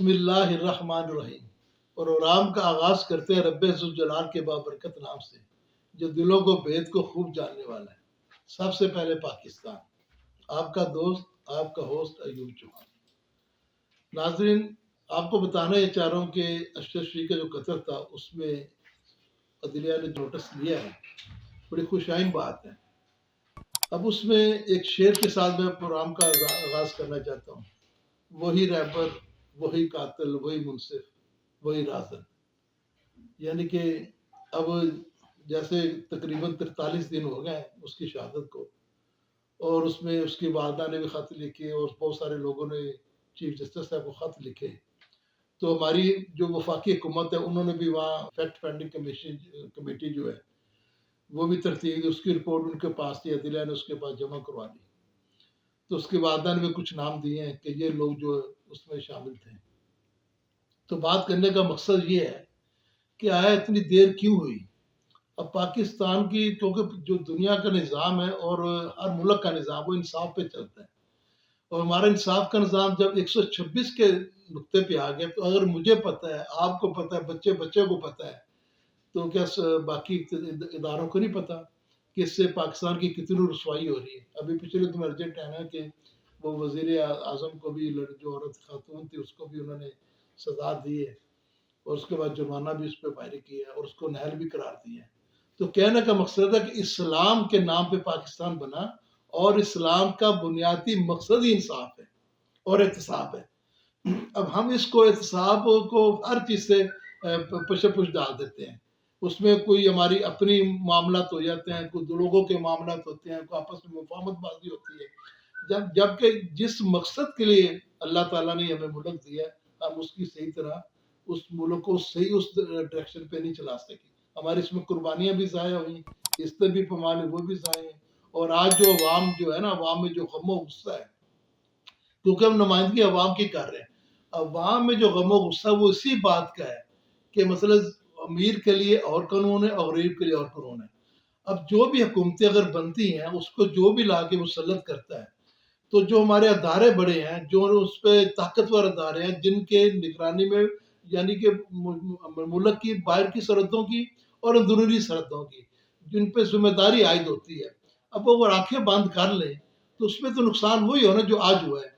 بسم اللہ الرحمن الرحیم، پروگرام کا آغاز کرتے ہیں رب ذوالجلال کے بابرکت نام سے جو دلوں کو بھید کو خوب جاننے والا ہے۔ سب سے پہلے پاکستان، آپ کا دوست، آپ کا ہوسٹ ایوب چوہان۔ ناظرین، آپ کو بتانا یہ چاہ رہا ہوں کہ اشرف شریف کا جو قتل تھا اس میں عدلیہ نے نوٹس لیا ہے، بڑی خوشائن بات ہے۔ اب اس میں ایک شعر کے ساتھ میں پروگرام کا آغاز کرنا چاہتا ہوں۔ وہی رہبر، وہی قاتل، وہی منصف، وہی رازن۔ یعنی کہ اب جیسے تقریباً 43 دن ہو گئے اس کی شہادت کو، اور اس میں اس کی والدہ نے بھی خط لکھے اور بہت سارے لوگوں نے چیف جسٹس صاحب کو خط لکھے۔ تو ہماری جو وفاقی حکومت ہے انہوں نے بھی وہاں فیکٹ فائنڈنگ کمیٹی جو ہے وہ بھی ترتیب دی، اس کی رپورٹ ان کے پاس تھی، عدلیہ نے اس کے پاس جمع کروا دی۔ تو اس کی والدہ نے بھی کچھ نام دیے ہیں کہ یہ لوگ جو اس میں شامل تھے۔ تو بات کرنے کا مقصد یہ ہے کہ آیا اتنی دیر کیوں ہوئی؟ اب پاکستان کی، کیونکہ جو دنیا کا نظام ہے اور ہر ملک کا نظام وہ انصاف پہ چلتا ہے، اور ہمارا انصاف کا نظام جب 126 کے نقطے پہ آ گیا تو اگر مجھے پتہ ہے، آپ کو پتہ ہے، بچے بچے کو پتہ ہے، تو کیا باقی اداروں کو نہیں پتہ کہ اس سے پاکستان کی کتنی رسوائی ہو رہی ہے؟ ابھی پچھلے دن ارجنٹ ہے نا کہ وہ وزیر اعظم کو بھی، جو عورت خاتون تھی اس کو بھی انہوں نے سزا دی ہے، اور اس کے بعد جرمانہ بھی اس پہ فائر کیا ہے اور اس کو نااہل بھی قرار دیا ہے۔ تو کہنے کا مقصد ہے کہ اسلام کے نام پہ پاکستان بنا، اور اسلام کا بنیادی مقصد ہی انصاف ہے اور احتساب ہے۔ اب ہم اس کو احتساب کو ہر چیز سے پش ڈال دیتے ہیں، اس میں کوئی ہماری اپنی معاملات ہو جاتے ہیں، کوئی لوگوں کے معاملات ہوتے ہیں، کوئی آپس میں مفاہمت بازی ہوتی ہے، جبکہ جس مقصد کے لیے اللہ تعالیٰ نے ہمیں ملک دیا ہے، ہم اس کی صحیح طرح اس ملک کو صحیح اس ڈائریکشن پہ نہیں چلا سکے۔ ہماری اس میں قربانیاں بھی ضائع ہوئیں، اس سے بھی پمانے وہ بھی ضائع ہیں، اور آج جو عوام جو ہے نا، عوام میں جو غم و غصہ ہے، کیونکہ ہم نمائندگی عوام کی کر رہے ہیں، عوام میں جو غم و غصہ وہ اسی بات کا ہے کہ مثلا امیر کے لیے اور قانون ہے اور غریب کے لیے اور قانون ہے۔ اب جو بھی حکومتیں اگر بنتی ہیں، اس کو جو بھی لا کے مسلط کرتا ہے، تو جو ہمارے ادارے بڑے ہیں، جو اس پہ طاقتور ادارے ہیں، جن کے نگرانی میں یعنی کہ ملک کی باہر کی سرحدوں کی اور اندرونی سرحدوں کی جن پہ ذمہ داری عائد ہوتی ہے، اب وہ اگر آنکھیں بند کر لیں تو اس میں تو نقصان وہی ہونا جو آج ہوا ہے۔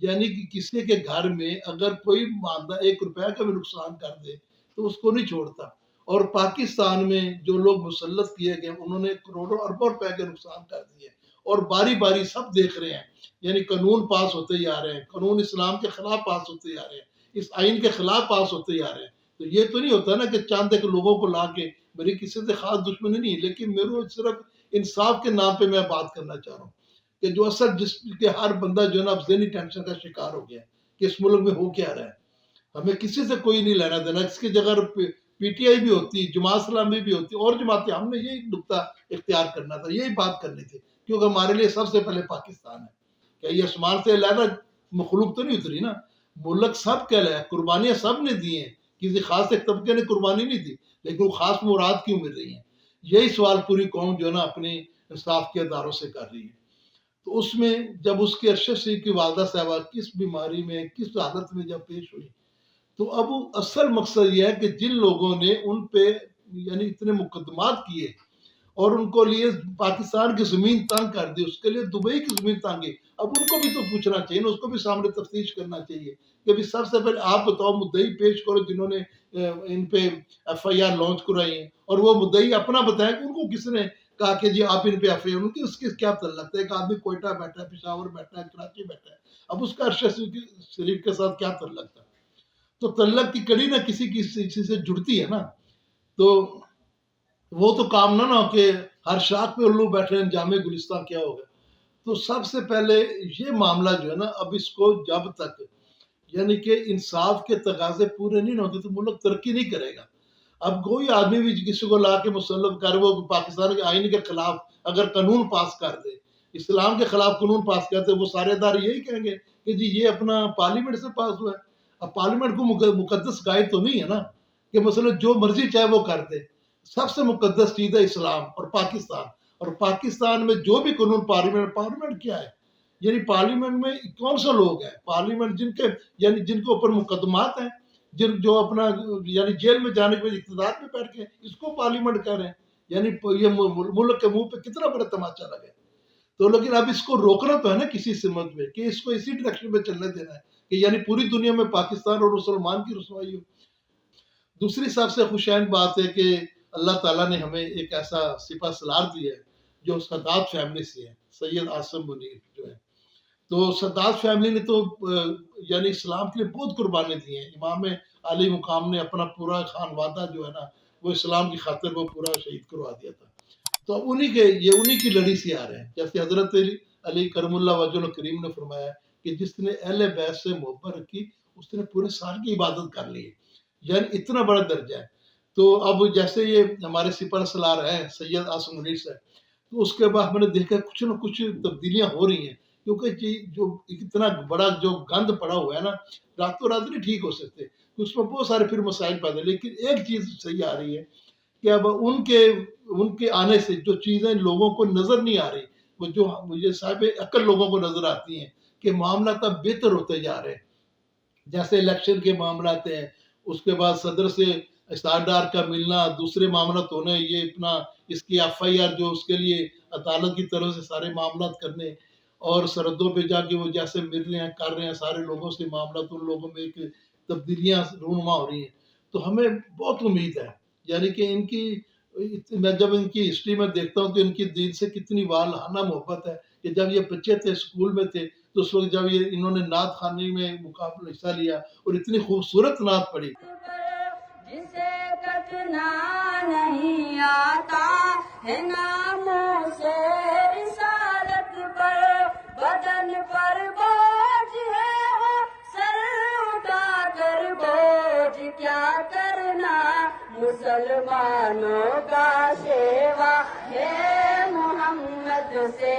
یعنی کہ کسی کے گھر میں اگر کوئی ماندہ 1 روپے کا بھی نقصان کر دے تو اس کو نہیں چھوڑتا، اور پاکستان میں جو لوگ مسلط کیے گئے انہوں نے کروڑوں اربوں روپے کے نقصان کر دیے، اور باری باری سب دیکھ رہے ہیں، یعنی قانون پاس ہوتے ہی آ رہے ہیں، قانون اسلام کے خلاف پاس ہوتے ہی آ رہے ہیں، اس آئین کے خلاف پاس ہوتے ہی آ رہے ہیں۔ تو یہ تو نہیں ہوتا نا کہ چاند کے لوگوں کو لا کے، میری کسی سے خاص دشمنی نہیں، لیکن میرے صرف انصاف کے نام پہ میں بات کرنا چاہ رہا ہوں کہ جو اصل جس کے ہر بندہ جو ہے نا اب ذہنی ٹینشن کا شکار ہو گیا ہے کہ اس ملک میں ہو کیا رہا ہے، ہمیں کسی سے کوئی نہیں لینا دینا۔ اس کی جگہ پی ٹی آئی بھی ہوتی، جماعت اسلامی بھی ہوتی، اور جماعتیں، ہم نے یہی نقطہ اختیار کرنا تھا، یہی بات کرنی تھی، کیونکہ ہمارے لیے سب سے پہلے پاکستان ہے۔ کہ یہ آسمان سے علیحدہ مخلوق تو نہیں اتری نا، ملک سب کے لیے، قربانیاں سب نے دی ہیں، کسی خاص ایک طبقے نے قربانی نہیں دی، لیکن وہ خاص مراد کیوں مل رہی ہیں؟ یہی سوال پوری قوم جو ہے نا اپنی انصاف کے اداروں سے کر رہی ہے۔ تو اس میں جب اس کی ارشد شریف کی والدہ صاحبہ کس بیماری میں، کس حالت میں جب پیش ہوئی، تو اب اصل مقصد یہ ہے کہ جن لوگوں نے ان پہ یعنی اتنے مقدمات کیے اور ان کو لیے پاکستان کی زمین تنگ کر دی، اس کے لیے دبئی کی زمین تنگ ہے، اب ان کو بھی تو پوچھنا چاہیے نا، اس کو بھی سامنے تفتیش کرنا چاہیے کہ بھی سب سے پہلے آپ بتاؤ مدعی پیش کرو جنہوں نے ان پہ ایف آئی آر لانچ کرائی ہیں، اور وہ مدعی اپنا بتائیں کہ ان کو کس نے کہا کہ جی آپ ان پہ ایف آئی آر، ان کی اس کے کیا تعلق ہے؟ ایک آدمی کوئٹہ بیٹھا ہے، پشاور بیٹھا ہے، کراچی بیٹھا ہے، اب اس کا ارشد شریف کے ساتھ کیا تعلق تھا؟ تو تعلق کی کڑی نہ کسی کسی سے جڑتی ہے نا، تو وہ تو کام نہ ہو کہ ہر شاخ پہ الو بیٹھے ہیں، جامع گلستان کیا ہوگا۔ تو سب سے پہلے یہ معاملہ جو ہے نا، اب اس کو جب تک یعنی کہ انصاف کے تقاضے پورے نہیں ہوتے تو ملک ترقی نہیں کرے گا۔ اب کوئی آدمی بھی کسی کو لا کے مسلط کر، وہ پاکستان کے آئین کے خلاف اگر قانون پاس کر دے، اسلام کے خلاف قانون پاس کرتے، وہ سارے ادارے یہی کہیں گے کہ جی یہ اپنا پارلیمنٹ سے پاس ہوا ہے۔ اب پارلیمنٹ کو مقدس قائد تو نہیں ہے نا کہ مثلا جو مرضی چاہے وہ کر دے۔ سب سے مقدس چیز ہے اسلام اور پاکستان، اور پاکستان میں جو بھی قانون پارلیمنٹ کیا ہے، یعنی پارلیمنٹ میں کون سا لوگ ہیں پارلیمنٹ جن کے یعنی جن کے اوپر مقدمات ہیں، جو اپنا یعنی جیل میں جانے کے بعد اقتدار پہ بیٹھ کے اس کو پارلیمنٹ کہہ رہے ہیں، یعنی یہ ملک کے منہ پہ کتنا بڑا تماچا لگا ہے۔ تو لیکن اب اس کو روکنا تو ہے نا کسی سمت میں، کہ اس کو اسی ڈائریکشن میں چلنے دینا ہے کہ یعنی پوری دنیا میں پاکستان اور مسلمان کی رسوائی ہو۔ دوسری سب سے خوشائن بات ہے کہ اللہ تعالیٰ نے ہمیں ایک ایسا سپہ سالار دیا ہے جو سادات فیملی سے ہے، سید عاصم منیر جو ہے۔ تو سادات فیملی نے تو یعنی اسلام کے لیے بہت قربانی دی ہیں۔ امام علی مقام نے اپنا پورا خانوادہ جو ہے نا وہ اسلام کی خاطر وہ پورا شہید کروا دیا تھا۔ تو اب انہی کی لڑی سے آ رہے ہیں، جیسے حضرت علی کرم اللہ وجہ الکریم نے فرمایا کہ جس نے اہل بیت سے محبت رکھی اس نے پورے سال کی عبادت کر لی ہے، یعنی اتنا بڑا درجہ ہے۔ تو اب جیسے یہ ہمارے سپہ سالار ہیں سید عاصم منیر صاحب، تو اس کے بعد ہم نے دیکھا کچھ نہ کچھ تبدیلیاں ہو رہی ہیں، کیونکہ جو اتنا بڑا جو گند پڑا ہوا ہے نا راتوں رات نہیں ٹھیک ہو سکتے، اس میں بہت سارے پھر مسائل پیدا، لیکن ایک چیز صحیح آ رہی ہے کہ اب ان کے آنے سے جو چیزیں لوگوں کو نظر نہیں آ رہی، وہ جو مجھے صاحب عقل لوگوں کو نظر آتی ہیں کہ معاملات اب بہتر ہوتے جا رہے ہیں، جیسے الیکشن کے معاملات ہیں، اس کے بعد صدر سے استعدار کا ملنا، دوسرے معاملات ہونے، یہ اپنا اس کی ایف آئی آر جو اس کے لیے عدالت کی طرف سے سارے معاملات کرنے، اور سرحدوں پہ جا کے وہ جیسے مل رہے ہیں کر رہے ہیں سارے لوگوں سے معاملات، ان لوگوں میں ایک تبدیلیاں رونما ہو رہی ہیں۔ تو ہمیں بہت امید ہے، یعنی کہ میں جب ان کی ہسٹری میں دیکھتا ہوں تو ان کی دین سے کتنی والہانہ محبت ہے کہ جب یہ بچے تھے اسکول میں تھے تو اس وقت جب انہوں نے نعت خوانی میں مقابلہ حصہ لیا اور اتنی خوبصورت نعت پڑھی، جسے کٹنا نہیں آتا ہے ناموں سے رسالت پر، بدن پر بوجھ ہے وہ سر اٹھا کر بوجھ کیا کرنا، مسلمانوں کا سیوا ہے محمد سے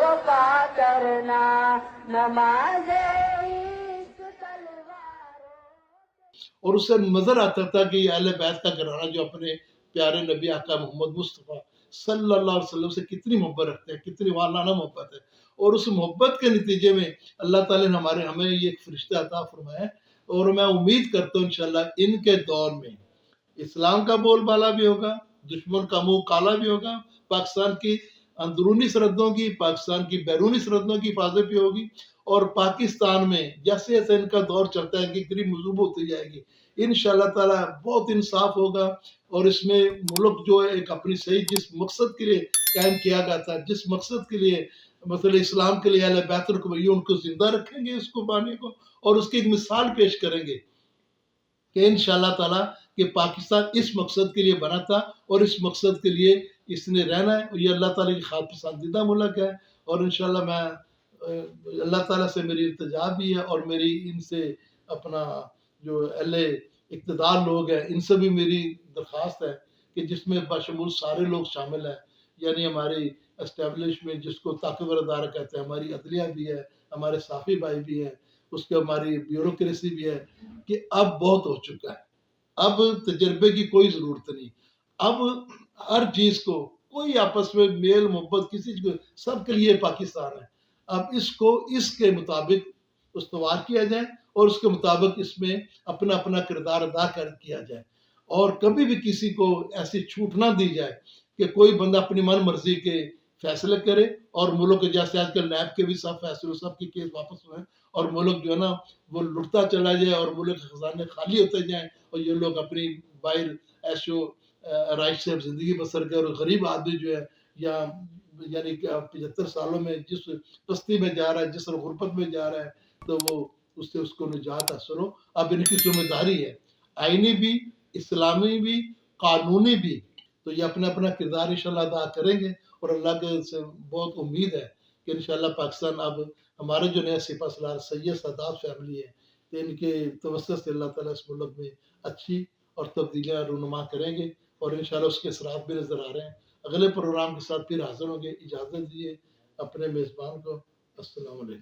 وفا کرنا، نماز اور اس سے نظر آتا تھا کہ یہ اہل بیت کا گھرانہ جو اپنے پیارے نبی آقا محمد مصطفیٰ صلی اللہ علیہ وسلم سے کتنی محبت رکھتے ہیں، کتنی والہانہ محبت ہے، اور اس محبت کے نتیجے میں اللہ تعالیٰ نے ہمیں یہ ایک فرشتہ عطا فرمایا ہے، اور میں امید کرتا ہوں انشاءاللہ ان کے دور میں اسلام کا بول بالا بھی ہوگا، دشمن کا منہ کالا بھی ہوگا، پاکستان کی اندرونی سرحدوں کی، پاکستان کی بیرونی سرحدوں کی حفاظت بھی ہوگی، اور پاکستان میں جیسے جیسے ان کا دور چلتا ہے ان کی قریب مضبوط ہوتی جائے گی، انشاءاللہ تعالی بہت انصاف ہوگا، اور اس میں ملک جو ہے ایک اپنی صحیح جس مقصد کے لیے قائم کیا گیا تھا، جس مقصد کے لیے مثلا اسلام کے لیے اہل بیت القبیہ ان کو زندہ رکھیں گے، اس کو بانی کو، اور اس کی ایک مثال پیش کریں گے کہ انشاءاللہ تعالی کہ پاکستان اس مقصد کے لیے بنا تھا اور اس مقصد کے لیے اس نے رہنا ہے، اور یہ اللہ تعالیٰ کی خاص پسندیدہ ملک ہے، اور انشاءاللہ میں اللہ تعالیٰ سے میری التجا بھی ہے، اور میری ان سے اپنا جو اہل اقتدار لوگ ہیں ان سے بھی میری درخواست ہے کہ جس میں بشمول سارے لوگ شامل ہیں، یعنی ہماری اسٹیبلشمنٹ جس کو طاقتور ادارہ کہتے ہیں، ہماری عدلیہ بھی ہے، ہمارے صافی بھائی بھی ہیں، اس کے ہماری بیوروکریسی بھی ہے، کہ اب بہت ہو چکا ہے، اب تجربے کی کوئی ضرورت نہیں، اب ہر چیز کو کوئی آپس میں میل محبت کسی کو سب کے لیے پاکستان ہے، اب اس کو اس کے مطابق استوار کیا جائے، اور اس کے مطابق اس میں اپنا اپنا کردار ادا کیا جائے، اور کبھی بھی کسی کو ایسی چھوٹ نہ دی جائے کہ کوئی بندہ اپنی من مرضی کے فیصلے کرے، اور ملک جیسے آج کل نیب کے بھی سب فیصلے سب کے کیس واپس ہوئے، اور ملک جو ہے نا وہ لٹتا چلا جائے، اور ملک کے خزانے خالی ہوتے جائیں، اور یہ لوگ اپنی باہر عیش و رائج سے زندگی بسر کر، اور غریب آدمی جو ہے یا یعنی کہ 75 سالوں میں جس بستی میں جا رہا ہے، جس غربت میں جا رہا ہے، تو وہ اس کو نجات حاصل ہو۔ اب ان کی ذمہ داری ہے آئینی بھی، اسلامی بھی، قانونی بھی، تو یہ اپنا اپنا کردار انشاءاللہ ادا کریں گے، اور اللہ کے سے بہت امید ہے کہ انشاءاللہ پاکستان اب ہمارے جو نئے سپہ سالار سید سادات فیملی ہے، تو ان کے توسط سے اللہ تعالیٰ اس ملک میں اچھی اور تبدیلیاں رونما کریں گے، اور انشاءاللہ اس کے اثرات بھی نظر آ رہے ہیں۔ اگلے پروگرام کے ساتھ پھر حاضر ہوں گے، اجازت دیجیے اپنے میزبان کو، السلام علیکم۔